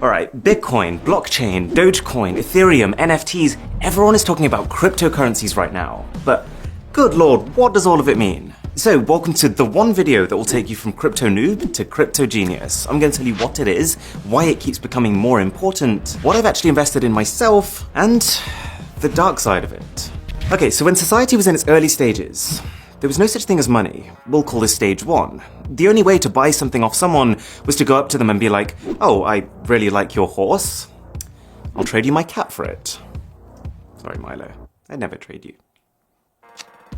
Alright, Bitcoin, blockchain, Dogecoin, Ethereum, NFTs, everyone is talking about cryptocurrencies right now. But good lord, what does all of it mean? So, welcome to the one video that will take you from crypto noob to crypto genius. I'm going to tell you what it is, why it keeps becoming more important, what I've actually invested in myself, and the dark side of it. Okay, so when society was in its early stages, there was no such thing as money. We'll call this stage one. The only way to buy something off someone was to go up to them and be like, oh, I really like your horse. I'll trade you my cat for it. Sorry, Milo. I'd never trade you.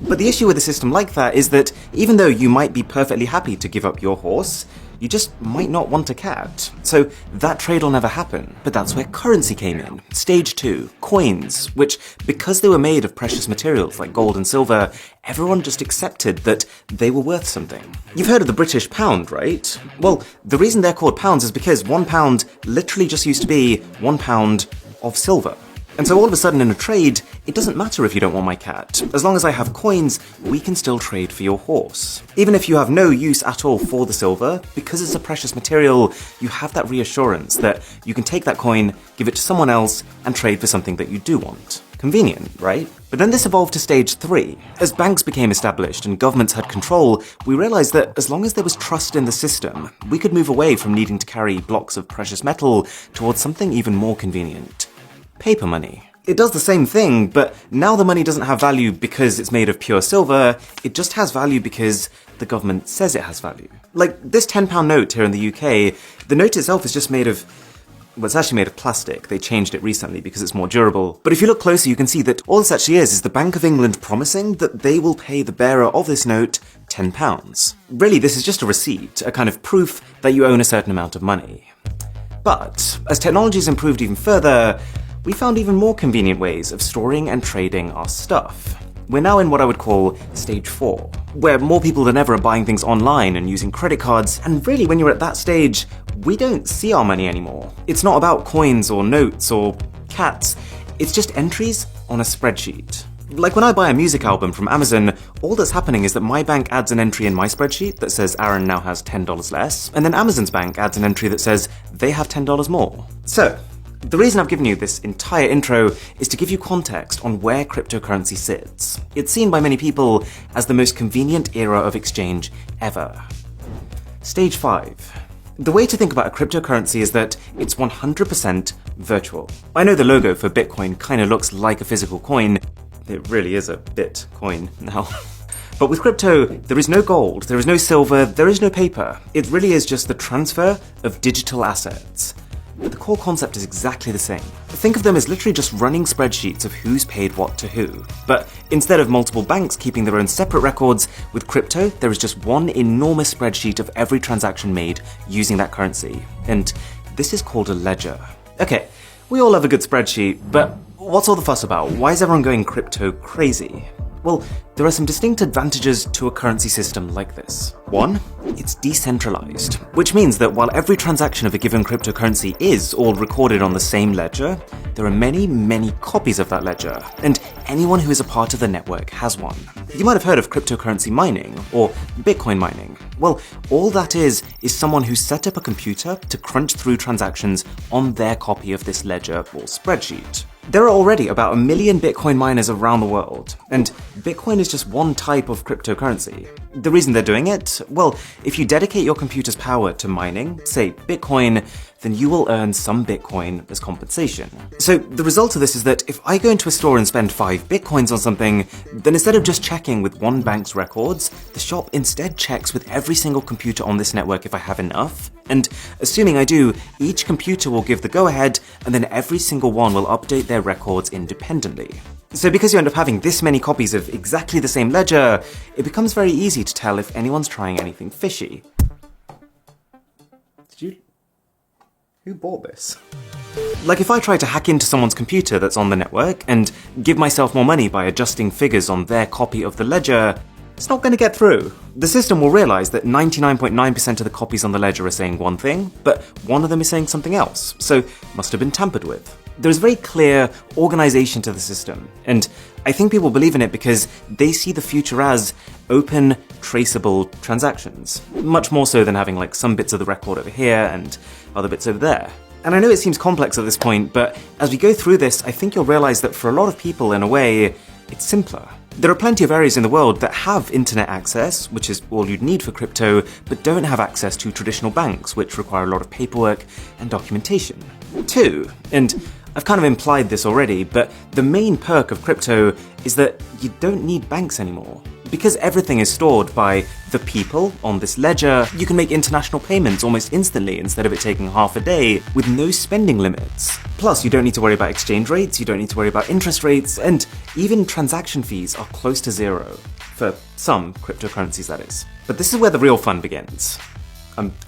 But the issue with a system like that is that even though you might be perfectly happy to give up your horse, you just might not want a cat. So that trade will never happen. But that's where currency came in. Stage 2, coins, which, because they were made of precious materials like gold and silver, everyone just accepted that they were worth something. You've heard of the British pound, right? Well, the reason they're called pounds is because £1 literally just used to be £1 of silver. And so all of a sudden in a trade, it doesn't matter if you don't want my cat. As long as I have coins, we can still trade for your horse. Even if you have no use at all for the silver, because it's a precious material, you have that reassurance that you can take that coin, give it to someone else, and trade for something that you do want. Convenient, right? But then this evolved to stage 3. As banks became established and governments had control, we realized that as long as there was trust in the system, we could move away from needing to carry blocks of precious metal towards something even more convenient. Paper money. It does the same thing, but now the money doesn't have value because it's made of pure silver, it just has value because the government says it has value. Like this £10 note here in the UK, the note itself is just made of, well, it's actually made of plastic. They changed it recently because it's more durable. But if you look closer, you can see that all this actually is the Bank of England promising that they will pay the bearer of this note £10. Really, this is just a receipt, a kind of proof that you own a certain amount of money. But as technology has improved even further, we found even more convenient ways of storing and trading our stuff. We're now in what I would call stage 4, where more people than ever are buying things online and using credit cards, and really when you're at that stage, we don't see our money anymore. It's not about coins or notes or cats, it's just entries on a spreadsheet. Like when I buy a music album from Amazon, all that's happening is that my bank adds an entry in my spreadsheet that says Aaron now has $10 less, and then Amazon's bank adds an entry that says they have $10 more. So, the reason I've given you this entire intro is to give you context on where cryptocurrency sits. It's seen by many people as the most convenient era of exchange ever. Stage 5. The way to think about a cryptocurrency is that it's 100% virtual. I know the logo for Bitcoin kind of looks like a physical coin. It really is a Bitcoin now. But with crypto, there is no gold, there is no silver, there is no paper. It really is just the transfer of digital assets. But the core concept is exactly the same. Think of them as literally just running spreadsheets of who's paid what to who. But instead of multiple banks keeping their own separate records, with crypto, there is just one enormous spreadsheet of every transaction made using that currency. And this is called a ledger. Okay, we all love a good spreadsheet, but what's all the fuss about? Why is everyone going crypto crazy? Well, there are some distinct advantages to a currency system like this. One, it's decentralized, which means that while every transaction of a given cryptocurrency is all recorded on the same ledger, there are many, many copies of that ledger, and anyone who is a part of the network has one. You might have heard of cryptocurrency mining, or Bitcoin mining. Well, all that is someone who set up a computer to crunch through transactions on their copy of this ledger or spreadsheet. There are already about 1 million Bitcoin miners around the world, and Bitcoin is just one type of cryptocurrency. The reason they're doing it? Well, if you dedicate your computer's power to mining, say Bitcoin, then you will earn some Bitcoin as compensation. So the result of this is that if I go into a store and spend 5 Bitcoins on something, then instead of just checking with one bank's records, the shop instead checks with every single computer on this network if I have enough. And assuming I do, each computer will give the go-ahead, and then every single one will update their records independently. So because you end up having this many copies of exactly the same ledger, it becomes very easy to tell if anyone's trying anything fishy. Who bought this? Like if I try to hack into someone's computer that's on the network and give myself more money by adjusting figures on their copy of the ledger, it's not going to get through. The system will realize that 99.9% of the copies on the ledger are saying one thing, but one of them is saying something else, so must have been tampered with. There's very clear organization to the system, and I think people believe in it because they see the future as open, traceable transactions. Much more so than having like some bits of the record over here and other bits over there. And I know it seems complex at this point, but as we go through this, I think you'll realize that for a lot of people, in a way, it's simpler. There are plenty of areas in the world that have internet access, which is all you'd need for crypto, but don't have access to traditional banks, which require a lot of paperwork and documentation. 2, and I've kind of implied this already, but the main perk of crypto is that you don't need banks anymore. Because everything is stored by the people on this ledger, you can make international payments almost instantly instead of it taking half a day with no spending limits. Plus, you don't need to worry about exchange rates, you don't need to worry about interest rates, and even transaction fees are close to zero. For some cryptocurrencies, that is. But this is where the real fun begins.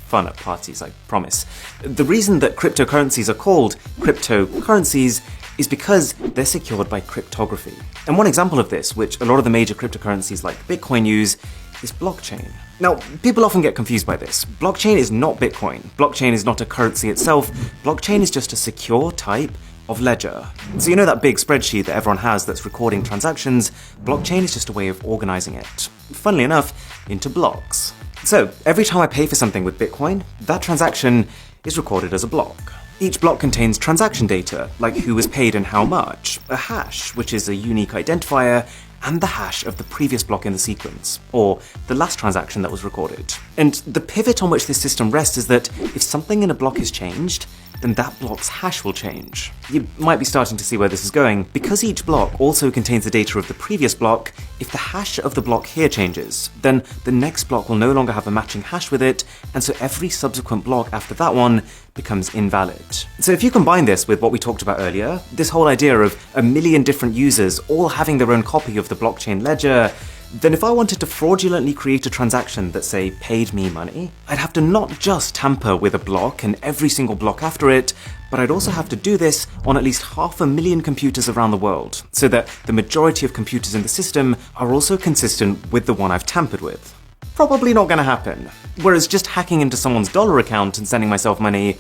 Fun at parties, I promise. The reason that cryptocurrencies are called cryptocurrencies is because they're secured by cryptography. And one example of this, which a lot of the major cryptocurrencies like Bitcoin use, is blockchain. Now, people often get confused by this. Blockchain is not Bitcoin. Blockchain is not a currency itself. Blockchain is just a secure type of ledger. So you know that big spreadsheet that everyone has that's recording transactions? Blockchain is just a way of organizing it, funnily enough, into blocks. So every time I pay for something with Bitcoin, that transaction is recorded as a block. Each block contains transaction data, like who was paid and how much, a hash, which is a unique identifier, and the hash of the previous block in the sequence, or the last transaction that was recorded. And the pivot on which this system rests is that if something in a block is changed, then that block's hash will change. You might be starting to see where this is going. Because each block also contains the data of the previous block, if the hash of the block here changes, then the next block will no longer have a matching hash with it, and so every subsequent block after that one becomes invalid. So if you combine this with what we talked about earlier, this whole idea of a million different users all having their own copy of the blockchain ledger, then if I wanted to fraudulently create a transaction that, say, paid me money, I'd have to not just tamper with a block and every single block after it, but I'd also have to do this on at least 500,000 computers around the world, so that the majority of computers in the system are also consistent with the one I've tampered with. Probably not gonna happen. Whereas just hacking into someone's dollar account and sending myself money,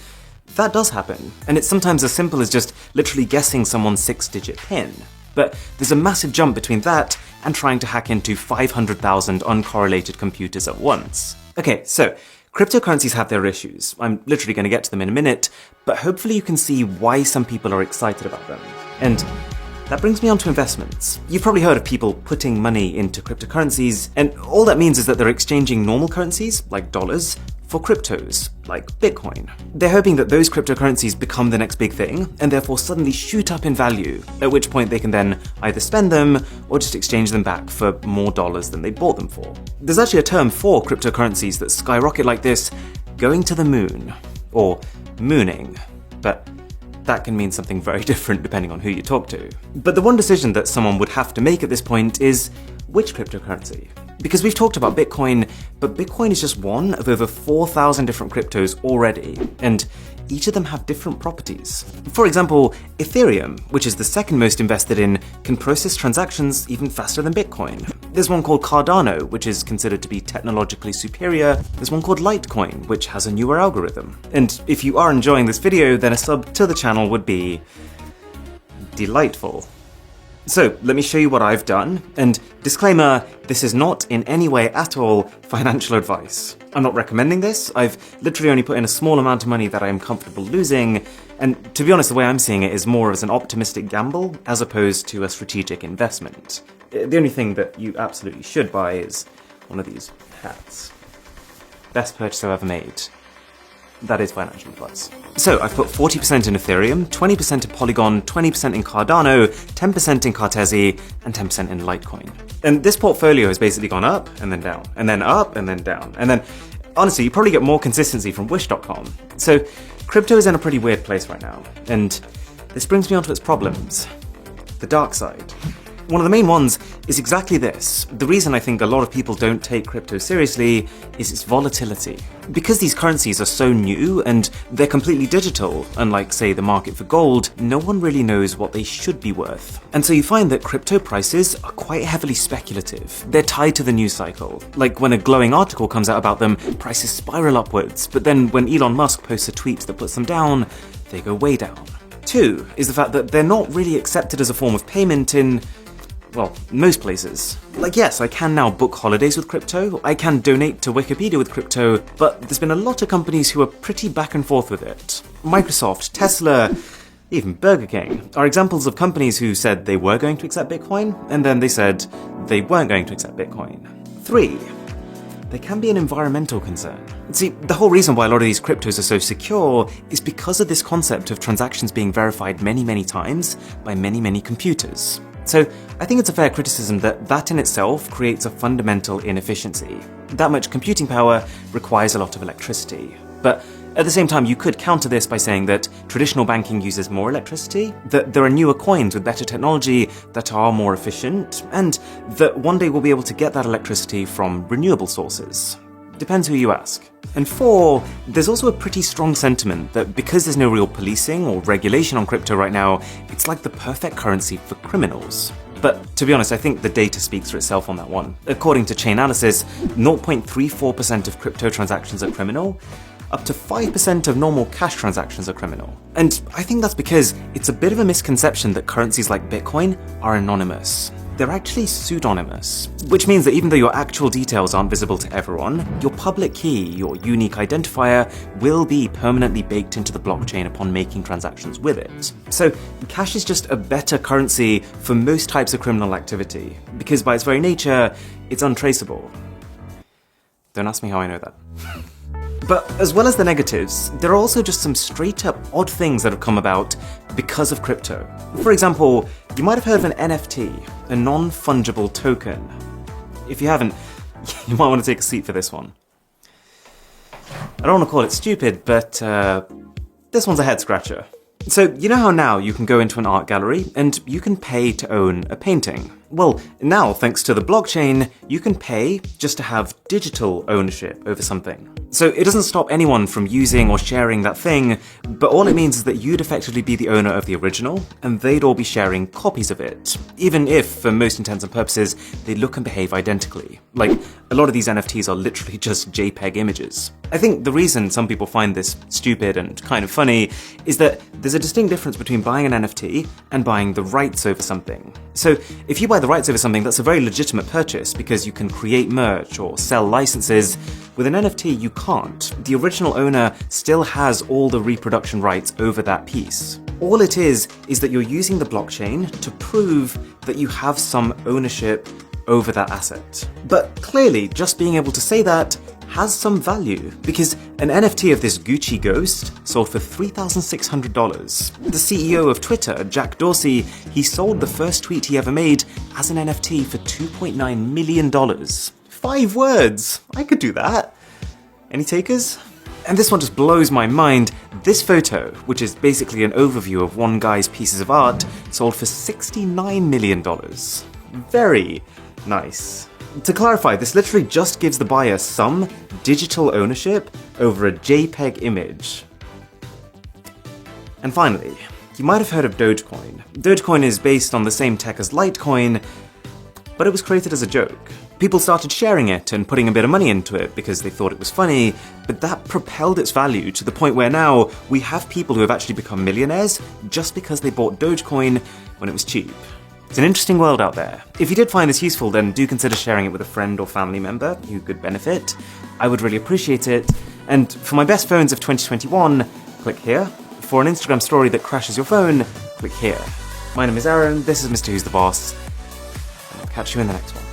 that does happen. And it's sometimes as simple as just literally guessing someone's 6-digit PIN. But there's a massive jump between that and trying to hack into 500,000 uncorrelated computers at once. Okay, so cryptocurrencies have their issues. I'm literally going to get to them in a minute, but hopefully you can see why some people are excited about them. And that brings me on to investments. You've probably heard of people putting money into cryptocurrencies, and all that means is that they're exchanging normal currencies, like dollars, for cryptos, like Bitcoin. They're hoping that those cryptocurrencies become the next big thing, and therefore suddenly shoot up in value, at which point they can then either spend them, or just exchange them back for more dollars than they bought them for. There's actually a term for cryptocurrencies that skyrocket like this, going to the moon, or mooning, but that can mean something very different depending on who you talk to. But the one decision that someone would have to make at this point is, which cryptocurrency? Because we've talked about Bitcoin, but Bitcoin is just one of over 4,000 different cryptos already, and each of them have different properties. For example, Ethereum, which is the second most invested in, can process transactions even faster than Bitcoin. There's one called Cardano, which is considered to be technologically superior. There's one called Litecoin, which has a newer algorithm. And if you are enjoying this video, then a sub to the channel would be delightful. So let me show you what I've done, and disclaimer, this is not in any way at all financial advice. I'm not recommending this, I've literally only put in a small amount of money that I am comfortable losing, and to be honest, the way I'm seeing it is more as an optimistic gamble as opposed to a strategic investment. The only thing that you absolutely should buy is one of these hats. Best purchase I've ever made. That is financial advice. So I've put 40% in Ethereum, 20% in Polygon, 20% in Cardano, 10% in Cartesi, and 10% in Litecoin. And this portfolio has basically gone up and then down, and then up and then down. And then, honestly, you probably get more consistency from Wish.com. So crypto is in a pretty weird place right now. And this brings me on to its problems. The dark side. One of the main ones is exactly this. The reason I think a lot of people don't take crypto seriously is its volatility. Because these currencies are so new and they're completely digital, unlike, say, the market for gold, no one really knows what they should be worth. And so you find that crypto prices are quite heavily speculative. They're tied to the news cycle. Like when a glowing article comes out about them, prices spiral upwards, but then when Elon Musk posts a tweet that puts them down, they go way down. 2 is the fact that they're not really accepted as a form of payment in well, most places. Like, yes, I can now book holidays with crypto, I can donate to Wikipedia with crypto, but there's been a lot of companies who are pretty back and forth with it. Microsoft, Tesla, even Burger King are examples of companies who said they were going to accept Bitcoin, and then they said they weren't going to accept Bitcoin. 3. There can be an environmental concern. See, the whole reason why a lot of these cryptos are so secure is because of this concept of transactions being verified many times by many computers. So I think it's a fair criticism that in itself creates a fundamental inefficiency. That much computing power requires a lot of electricity. But at the same time, you could counter this by saying that traditional banking uses more electricity, that there are newer coins with better technology that are more efficient, and that one day we'll be able to get that electricity from renewable sources. Depends who you ask. And 4, there's also a pretty strong sentiment that because there's no real policing or regulation on crypto right now, it's like the perfect currency for criminals. But to be honest, I think the data speaks for itself on that one. According to Chainalysis, 0.34% of crypto transactions are criminal, up to 5% of normal cash transactions are criminal. And I think that's because it's a bit of a misconception that currencies like Bitcoin are anonymous. They're actually pseudonymous, which means that even though your actual details aren't visible to everyone, your public key, your unique identifier, will be permanently baked into the blockchain upon making transactions with it. So cash is just a better currency for most types of criminal activity, because by its very nature, it's untraceable. Don't ask me how I know that. But as well as the negatives, there are also just some straight up odd things that have come about because of crypto. For example, you might have heard of an NFT, a non-fungible token. If you haven't, you might want to take a seat for this one. I don't want to call it stupid, but this one's a head scratcher. So, you know how now you can go into an art gallery and you can pay to own a painting? Well, now, thanks to the blockchain, you can pay just to have digital ownership over something. So it doesn't stop anyone from using or sharing that thing, but all it means is that you'd effectively be the owner of the original, and they'd all be sharing copies of it, even if, for most intents and purposes, they look and behave identically. Like, a lot of these NFTs are literally just JPEG images. I think the reason some people find this stupid and kind of funny is that there's a distinct difference between buying an NFT and buying the rights over something. So if you buy the rights over something, that's a very legitimate purchase because you can create merch or sell licenses. With an NFT, you can't. The original owner still has all the reproduction rights over that piece. All it is that you're using the blockchain to prove that you have some ownership over that asset. But clearly, just being able to say that has some value, because an NFT of this Gucci ghost sold for $3,600. The CEO of Twitter, Jack Dorsey, he sold the first tweet he ever made as an NFT for $2.9 million. 5 words! I could do that. Any takers? And this one just blows my mind. This photo, which is basically an overview of one guy's pieces of art, sold for $69 million. Very nice. To clarify, this literally just gives the buyer some digital ownership over a JPEG image. And finally, you might have heard of Dogecoin. Dogecoin is based on the same tech as Litecoin, but it was created as a joke. People started sharing it and putting a bit of money into it because they thought it was funny, but that propelled its value to the point where now we have people who have actually become millionaires just because they bought Dogecoin when it was cheap. It's an interesting world out there. If you did find this useful, then do consider sharing it with a friend or family member who could benefit. I would really appreciate it. And for my best phones of 2021, click here. For an Instagram story that crashes your phone, click here. My name is Aaron, this is Mr. Who's the Boss, and I'll catch you in the next one.